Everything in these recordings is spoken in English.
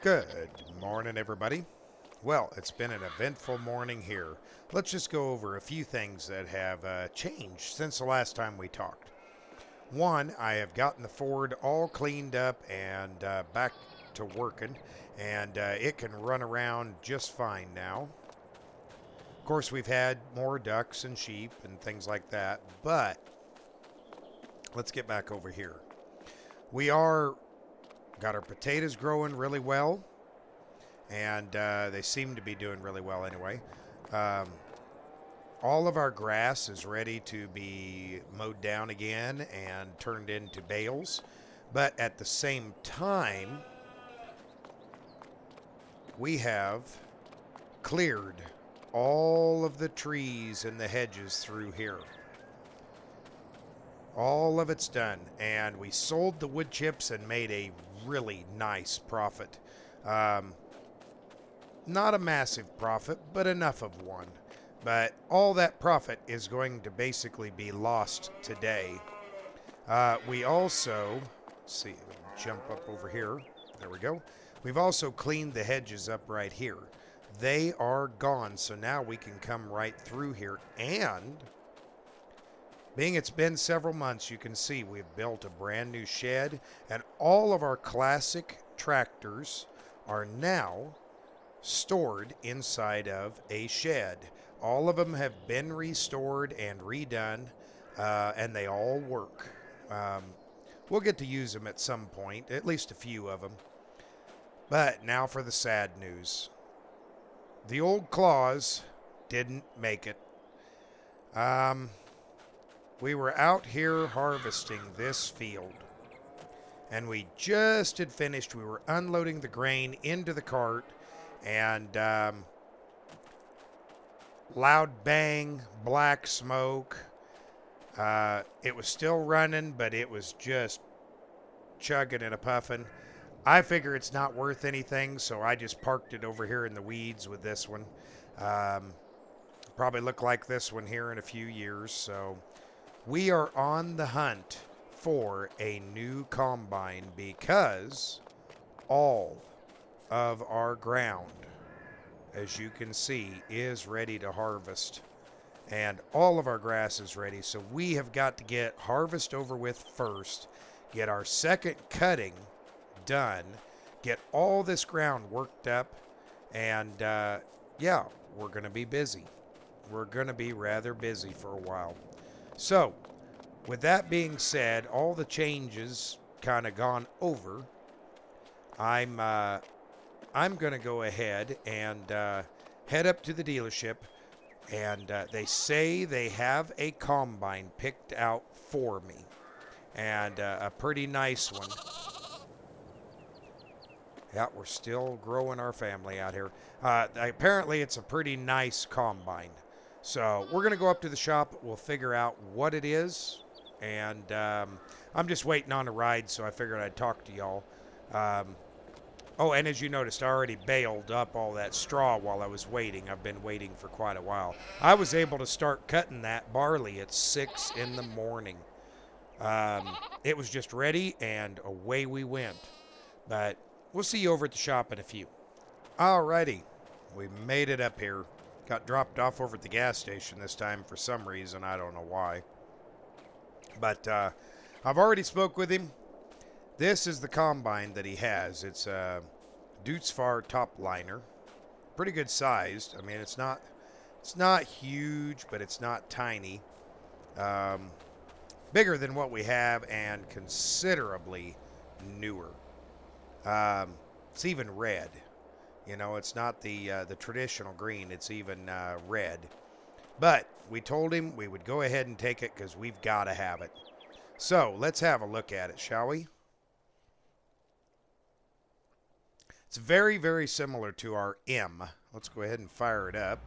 Good morning, everybody. Well, it's been an eventful morning here. Let's just go over a few things that have changed since the last time we talked. One, I have gotten the Ford all cleaned up and back to working, and it can run around just fine now. Of course, we've had more ducks and sheep and things like that, but let's get back over here. We are got our potatoes growing really well, and they seem to be doing really well anyway. Um, all of our grass is ready to be mowed down again and turned into bales, but at the same time, we have cleared all of the trees and the hedges through here. All of it's done, and we sold the wood chips and made a really nice profit. Not a massive profit, but enough of one. But all that profit is going to basically be lost today. We also, let's see, jump up over here. There we go. We've also cleaned the hedges up right here. They are gone, so now we can come right through here. And being it's been several months, you can see we've built a brand new shed, and all of our classic tractors are now stored inside of a shed. All of them have been restored and redone, and they all work. We'll get to use them at some point, at least a few of them. But now for the sad news. The old claws didn't make it. We were out here harvesting this field, and we just had finished. We were unloading the grain into the cart, and loud bang, black smoke. It was still running, but it was just chugging and a puffing. I figure it's not worth anything, so I just parked it over here in the weeds with this one. Probably look like this one here in a few years, so we are on the hunt for a new combine because all of our ground, as you can see, is ready to harvest. And all of our grass is ready, so we have got to get harvest over with first, get our second cutting done, get all this ground worked up, and yeah, we're going to be busy. We're going to be rather busy for a while. So, with that being said, all the changes kind of gone over. I'm going to go ahead and head up to the dealership, and they say they have a combine picked out for me, and a pretty nice one. Yeah, we're still growing our family out here. Apparently, it's a pretty nice combine. So we're going to go up to the shop. We'll figure out what it is. And I'm just waiting on a ride, so I figured I'd talk to y'all. Oh, and as you noticed, I already baled up all that straw while I was waiting. I've been waiting for quite a while. I was able to start cutting that barley at 6 in the morning. It was just ready, and away we went. But we'll see you over at the shop in a few. Alrighty, we made it up here. Got dropped off over at the gas station this time for some reason. I don't know why. But I've already spoke with him. This is the combine that he has. It's a Dutzfar top liner. Pretty good sized. I mean, it's not huge, but it's not tiny. Bigger than what we have and considerably newer. It's even red. You know, it's not the traditional green. It's even red. But we told him we would go ahead and take it because we've got to have it. So let's have a look at it, shall we? It's very, very similar to our M. Let's go ahead and fire it up.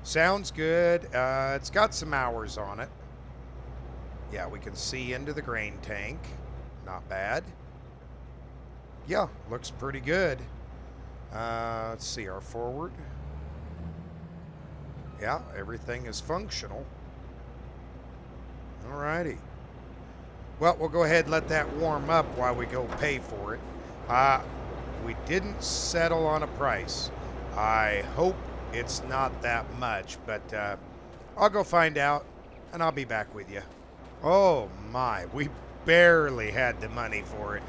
Sounds good. It's got some hours on it. Yeah, we can see into the grain tank. Not bad. Yeah, looks pretty good. Let's see, our forward. Yeah, everything is functional. Alrighty. Well, we'll go ahead and let that warm up while we go pay for it. Uh, we didn't settle on a price. I hope it's not that much, but I'll go find out, and I'll be back with you. Oh my, we barely had the money for it.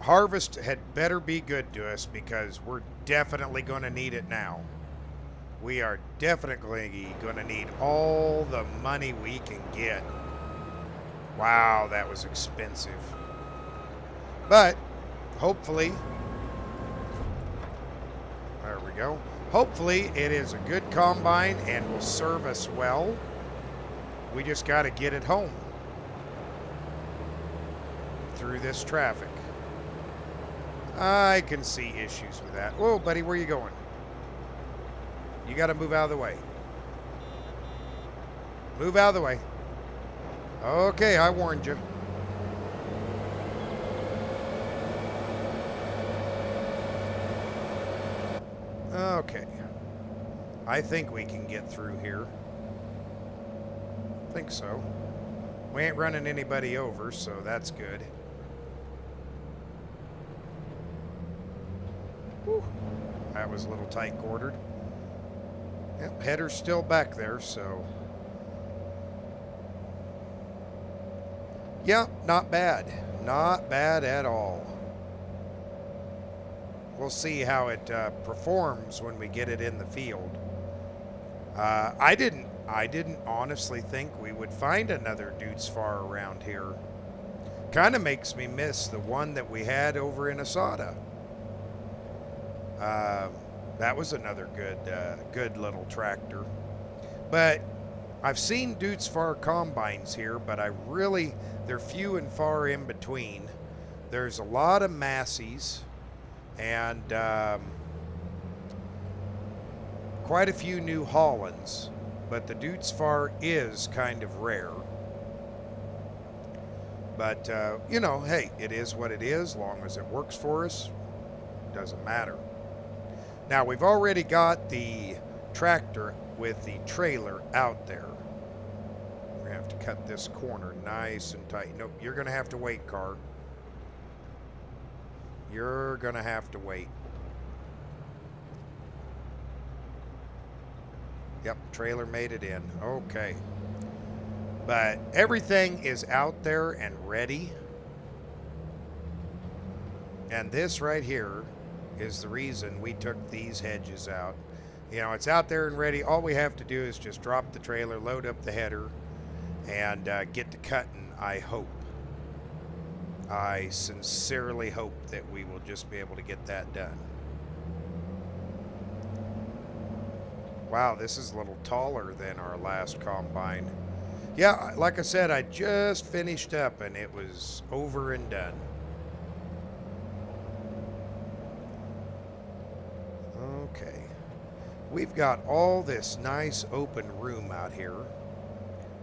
Harvest had better be good to us because we're definitely going to need it now. We are definitely going to need all the money we can get. Wow, that was expensive. But hopefully, there we go. Hopefully it is a good combine and will serve us well. We just got to get it home through this traffic. I can see issues with that. Whoa, buddy, where you going? You got to move out of the way. Move out of the way. Okay, I warned you. Okay. I think we can get through here. Think so. We ain't running anybody over, so that's good. Whew. That was a little tight quartered. Yep, header's still back there, so. Yeah, not bad. Not bad at all. We'll see how it performs when we get it in the field. I didn't honestly think we would find another Dudes Far around here. Kind of makes me miss the one that we had over in Asada. That was another good little tractor. But I've seen Dudes Far combines here, but they're few and far in between. There's a lot of Massies and quite a few New Hollands, but the Dudes Far is kind of rare. But, you know, hey, it is what it is. As long as it works for us, doesn't matter. Now, we've already got the tractor with the trailer out there. We're going to have to cut this corner nice and tight. Nope, you're going to have to wait, car. You're going to have to wait. Yep, trailer made it in. Okay. But everything is out there and ready. And this right here is the reason we took these hedges out. You know, it's out there and ready. All we have to do is just drop the trailer, load up the header, and get to cutting, I hope. I sincerely hope that we will just be able to get that done. Wow, this is a little taller than our last combine. Yeah, like I said, I just finished up and it was over and done. Okay. We've got all this nice open room out here,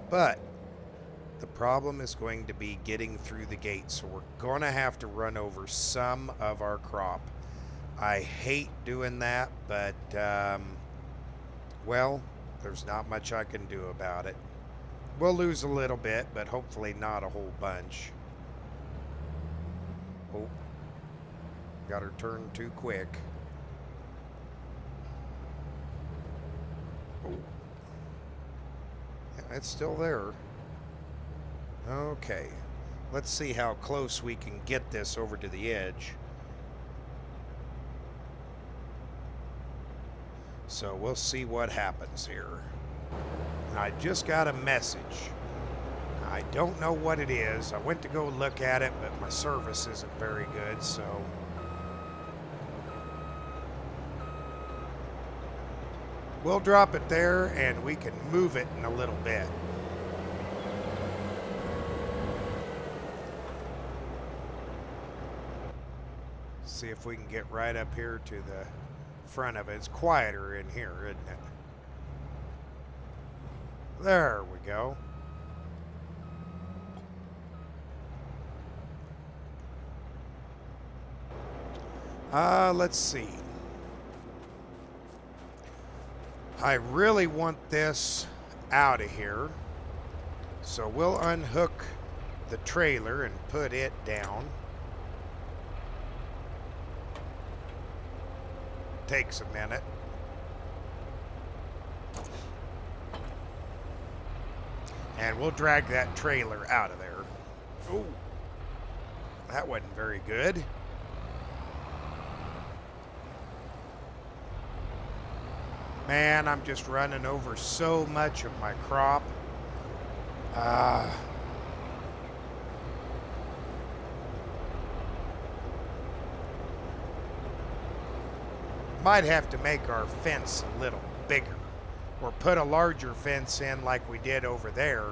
but the problem is going to be getting through the gate, so we're going to have to run over some of our crop. I hate doing that, but, well, there's not much I can do about it. We'll lose a little bit, but hopefully not a whole bunch. Oh, got her turned too quick. Oh, yeah, it's still there. Okay, let's see how close we can get this over to the edge. So we'll see what happens here. I just got a message. I don't know what it is. I went to go look at it, but my service isn't very good, so. We'll drop it there and we can move it in a little bit. See if we can get right up here to the front of it. It's quieter in here, isn't it? There we go. Let's see. I really want this out of here. So we'll unhook the trailer and put it down. Takes a minute. And we'll drag that trailer out of there. Oh, that wasn't very good. Man, I'm just running over so much of my crop. Might have to make our fence a little bigger, or put a larger fence in like we did over there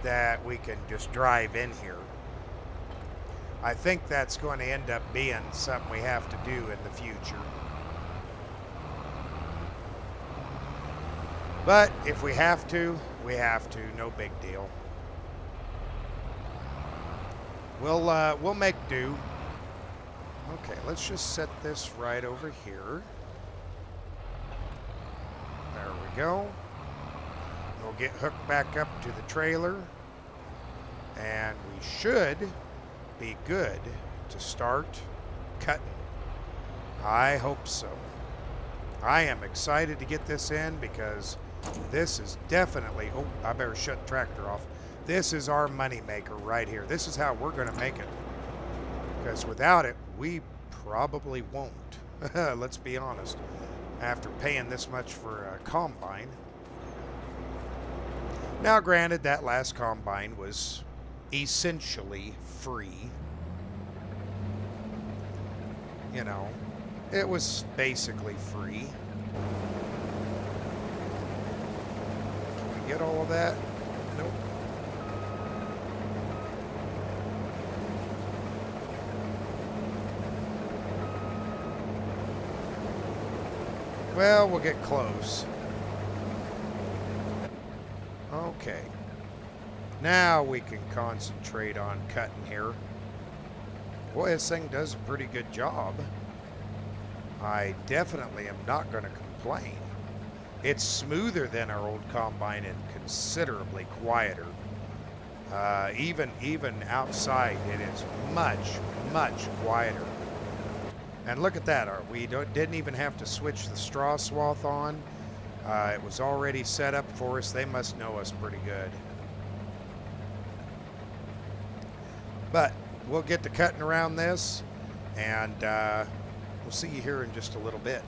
that we can just drive in here. I think that's going to end up being something we have to do in the future. But if we have to, we have to. No big deal. We'll make do. Okay, let's just set this right over here. There we go. We'll get hooked back up to the trailer. And we should be good to start cutting. I hope so. I am excited to get this in because this is definitely... Oh, I better shut the tractor off. This is our money maker right here. This is how we're going to make it. Because without it, we probably won't. Let's be honest. After paying this much for a combine. Now, granted, that last combine was essentially free. You know, it was basically free. Can we get all of that? Nope. Well, we'll get close. Okay. Now we can concentrate on cutting here. Boy, this thing does a pretty good job. I definitely am not going to complain. It's smoother than our old combine and considerably quieter. Even outside, it is much, much quieter. And look at that. We didn't even have to switch the straw swath on. It was already set up for us. They must know us pretty good. But we'll get to cutting around this, and we'll see you here in just a little bit.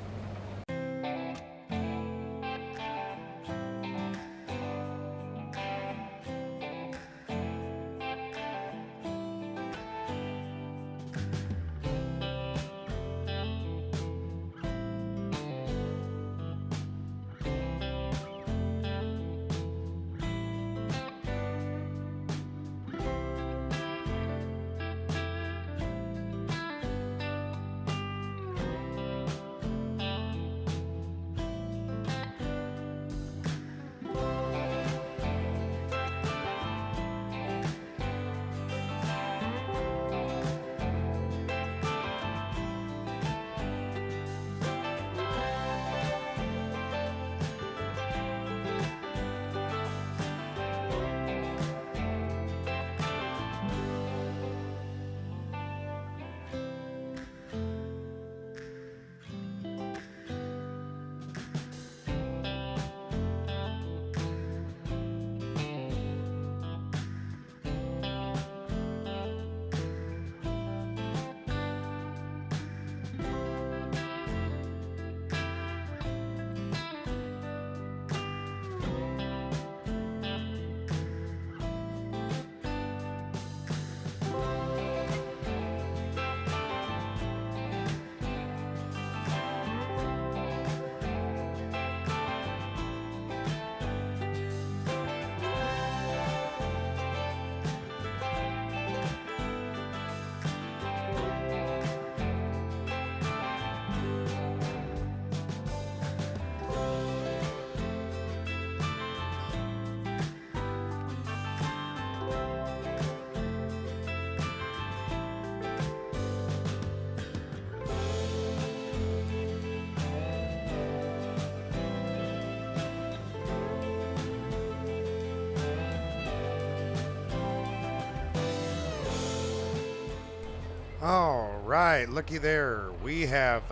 right, looky there. We have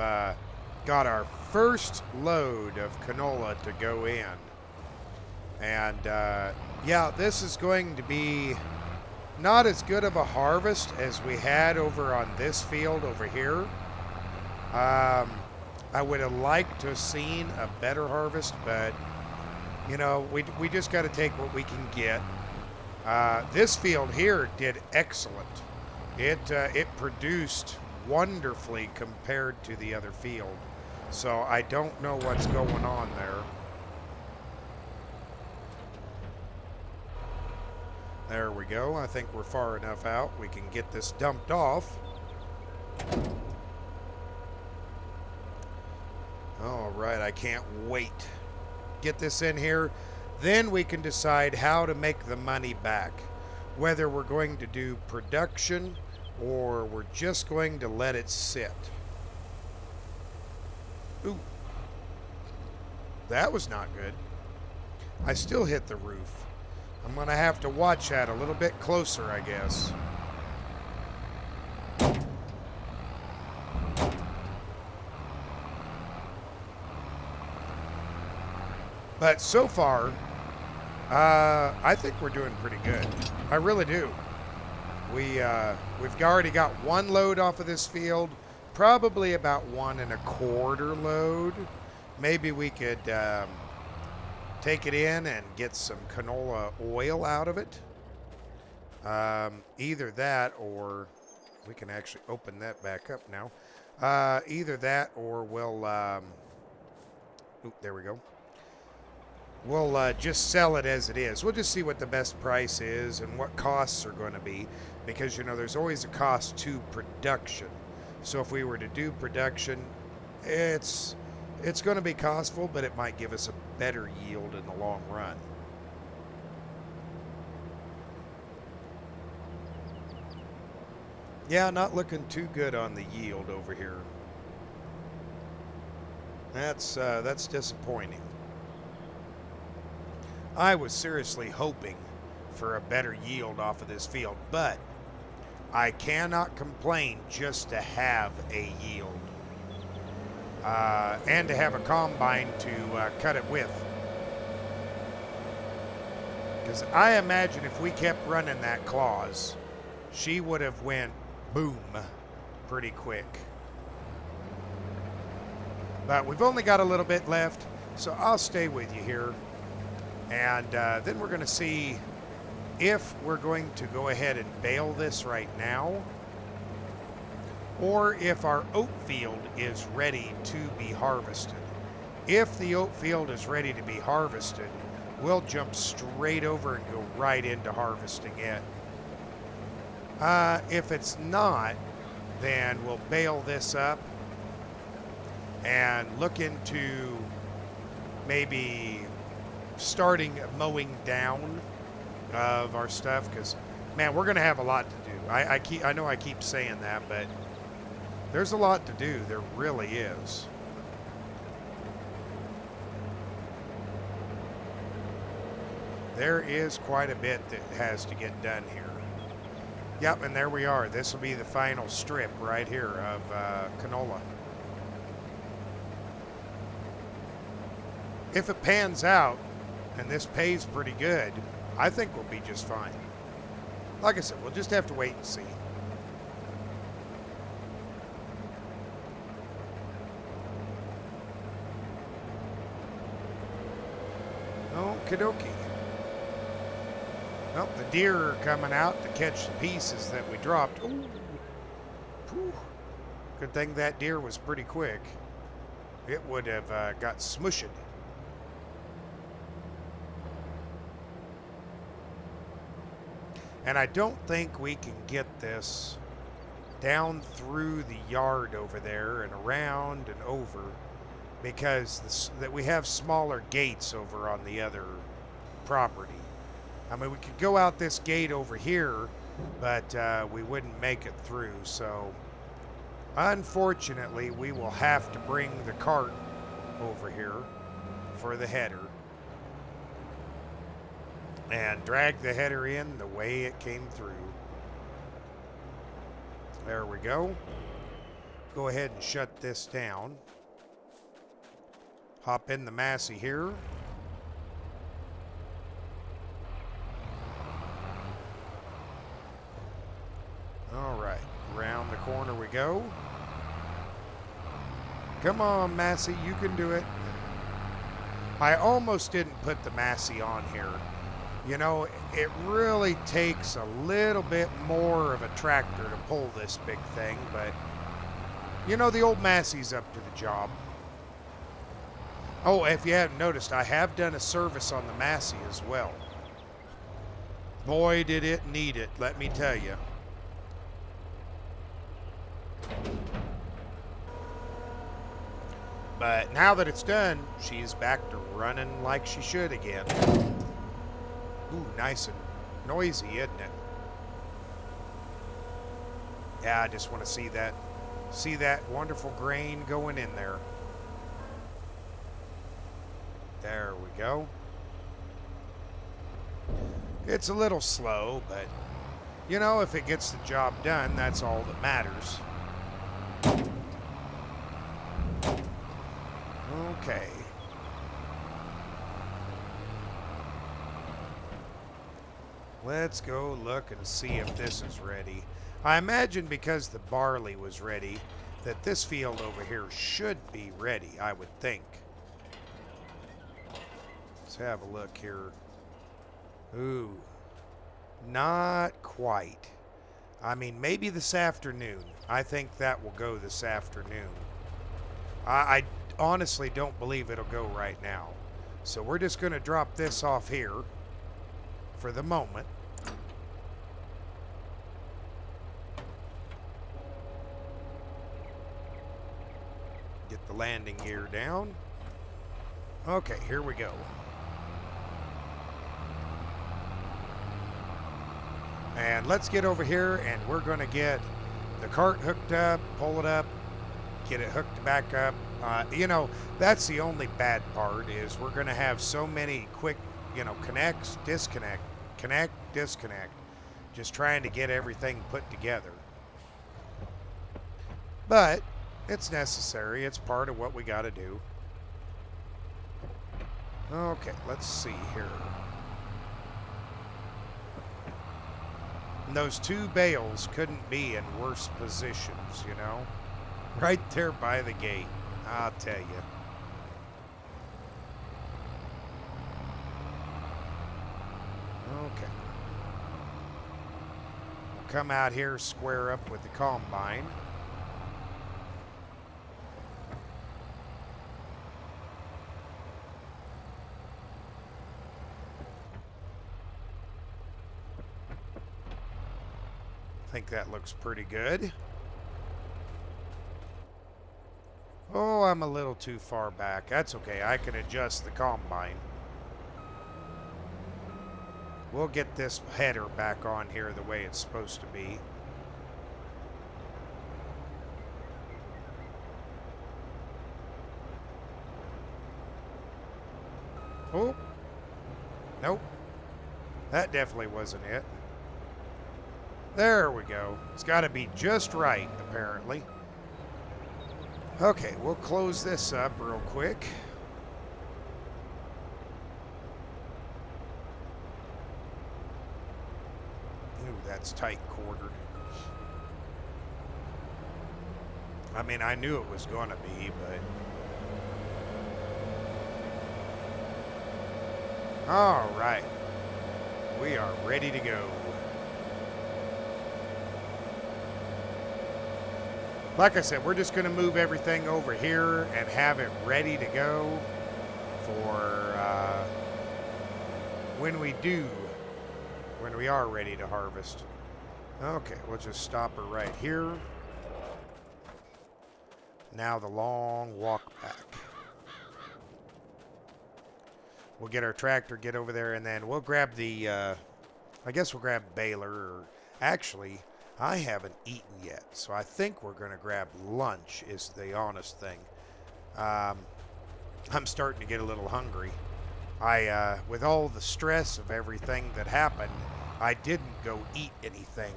got our first load of canola to go in. And yeah, this is going to be not as good of a harvest as we had over on this field over here. I would have liked to have seen a better harvest, but you know, we just got to take what we can get. This field here did excellent. It produced wonderfully compared to the other field. So I don't know what's going on there. There we go. I think we're far enough out. We can get this dumped off. All right, I can't wait. Get this in here. Then we can decide how to make the money back. Whether we're going to do production or we're just going to let it sit. Ooh. That was not good. I still hit the roof. I'm going to have to watch that a little bit closer, I guess. But so far, I think we're doing pretty good. I really do. We've already got one load off of this field, probably about 1 1/4 load. Maybe we could take it in and get some canola oil out of it. Either that or we can actually open that back up now. Either that or we'll, there we go. We'll just sell it as it is. We'll just see what the best price is and what costs are going to be, because, you know, there's always a cost to production. So if we were to do production, it's going to be costful, but it might give us a better yield in the long run. Yeah, not looking too good on the yield over here. That's disappointing. I was seriously hoping for a better yield off of this field, but I cannot complain just to have a yield. And to have a combine to cut it with. Because I imagine if we kept running that clause, she would have went boom pretty quick. But we've only got a little bit left, so I'll stay with you here. And then we're going to see if we're going to go ahead and bale this right now, or if our oat field is ready to be harvested. If the oat field is ready to be harvested, we'll jump straight over and go right into harvesting it. If it's not, then we'll bale this up and look into maybe starting mowing down of our stuff, because, man, we're going to have a lot to do. I know I keep saying that, but there's a lot to do. There really is. There is quite a bit that has to get done here. Yep, and there we are. This will be the final strip right here of canola. If it pans out and this pays pretty good, I think we'll be just fine. Like I said, we'll just have to wait and see. Okie dokie. Well, the deer are coming out to catch the pieces that we dropped. Ooh. Whew. Good thing that deer was pretty quick. It would have got smushed. And I don't think we can get this down through the yard over there and around and over, because that we have smaller gates over on the other property. I mean, we could go out this gate over here, but we wouldn't make it through. So, unfortunately, we will have to bring the cart over here for the header and drag the header in the way it came through. There we go. Go ahead and shut this down. Hop in the Massey here. All right, around the corner we go. Come on, Massey, you can do it. I almost didn't put the Massey on here. You know, it really takes a little bit more of a tractor to pull this big thing, but you know, the old Massey's up to the job. Oh, if you haven't noticed, I have done a service on the Massey as well. Boy, did it need it, let me tell you. But now that it's done, she's back to running like she should again. Ooh, nice and noisy, isn't it? Yeah, I just want to see that wonderful grain going in there. There we go. It's a little slow, but you know, if it gets the job done, that's all that matters. Okay. Let's go look and see if this is ready. I imagine because the barley was ready, that this field over here should be ready, I would think. Let's have a look here. Ooh, not quite. I mean, maybe this afternoon. I think that will go this afternoon. I honestly don't believe it'll go right now. So we're just going to drop this off here for the moment. Get the landing gear down. Okay, here we go. And let's get over here and we're going to get the cart hooked up, pull it up, get it hooked back up. You know, that's the only bad part is we're going to have so many quick, you know, connects, disconnect, connect, disconnect. Just trying to get everything put together. But it's necessary. It's part of what we got to do. Okay, let's see here. And those two bales couldn't be in worse positions, you know? Right there by the gate, I'll tell you. Okay. We'll come out here, square up with the combine. I think that looks pretty good. Oh, I'm a little too far back. That's okay. I can adjust the combine. We'll get this header back on here the way it's supposed to be. Oh. Nope. That definitely wasn't it. There we go. It's got to be just right, apparently. Okay, we'll close this up real quick. Ooh, that's tight quartered. I mean, I knew it was going to be, but... All right. We are ready to go. Like I said, we're just going to move everything over here and have it ready to go for when we are ready to harvest. Okay, we'll just stop her right here. Now the long walk back. We'll get our tractor, get over there, and then we'll grab the, I guess we'll grab baler, or actually... I haven't eaten yet, so I think we're going to grab lunch is the honest thing. I'm starting to get a little hungry. With all the stress of everything that happened, I didn't go eat anything.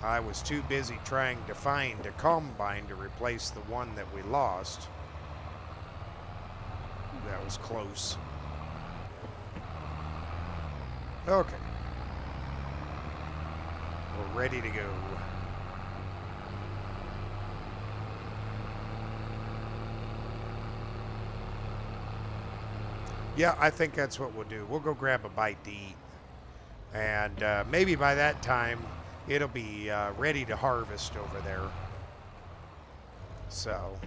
I was too busy trying to find a combine to replace the one that we lost. That was close. Okay. We're ready to go. Yeah, I think that's what we'll do. We'll go grab a bite to eat. And maybe by that time, it'll be ready to harvest over there. So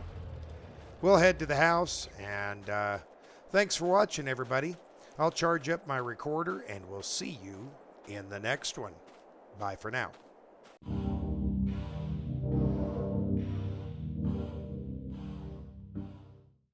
we'll head to the house. And thanks for watching, everybody. I'll charge up my recorder, and we'll see you in the next one. Bye for now.